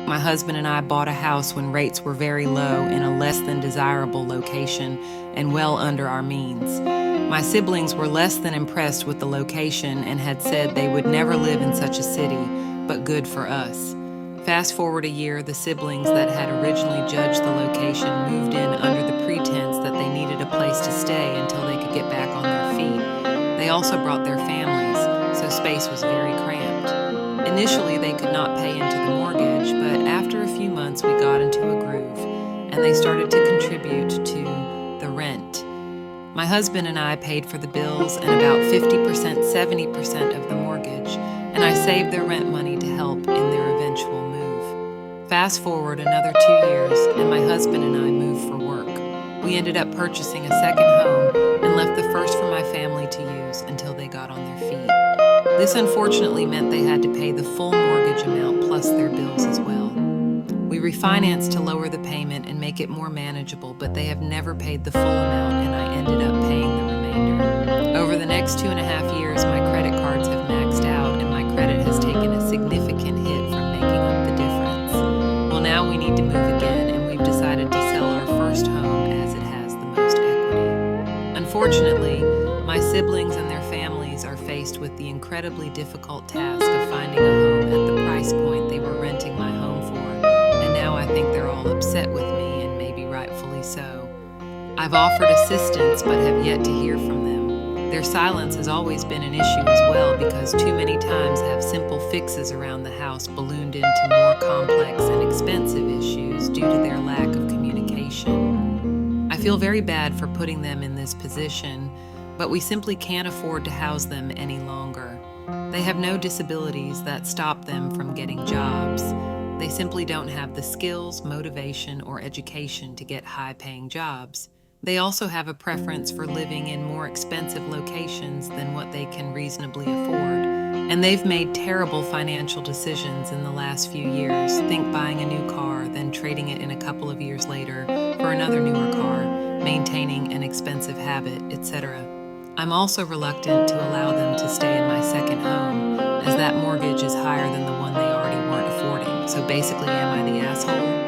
my husband and I bought a house when rates were very low in a less than desirable location and well under our means. My siblings were less than impressed with the location and had said they would never live in such a city, but good for us. Fast forward a year, the siblings that had originally judged the location moved in under the pretense that they needed a place to stay until they could get back on their feet. They also brought their families, so space was very cramped. Initially, they could not pay into the mortgage, but after a few months, we got into a groove, and they started to contribute to the rent. My husband and I paid for the bills and about 50%, 70% of the mortgage, and I saved their rent money to help in their eventual move. Fast forward another 2 years, and my husband and I moved for work. We ended up purchasing a second home and left the first for my family to use until they got on their feet. This unfortunately meant they had to pay the full mortgage amount plus their bills as well. We refinanced to lower the payment and make it more manageable, but they have never paid the full amount and I ended up paying the remainder. Over the next 2.5 years, my credit cards have maxed out and my credit has taken a significant hit from making up the difference. Well, now we need to move again and we've decided to sell our first home as it has the most equity. Unfortunately, my siblings and their families are faced with the incredibly difficult task of finding a home at the price point they were renting my home for, and now I think they're all upset with me, and maybe rightfully so. I've offered assistance but have yet to hear from them. Their silence has always been an issue as well because too many times have simple fixes around the house ballooned into more complex and expensive issues due to their lack of communication. I feel very bad for putting them in this position, but we simply can't afford to house them any longer. They have no disabilities that stop them from getting jobs. They simply don't have the skills, motivation, or education to get high-paying jobs. They also have a preference for living in more expensive locations than what they can reasonably afford. And they've made terrible financial decisions in the last few years. Think buying a new car, then trading it in a couple of years later for another newer car, maintaining an expensive habit, etc. I'm also reluctant to allow them to stay in my second home, as that mortgage is higher than the one they already weren't affording. So basically, am I the asshole?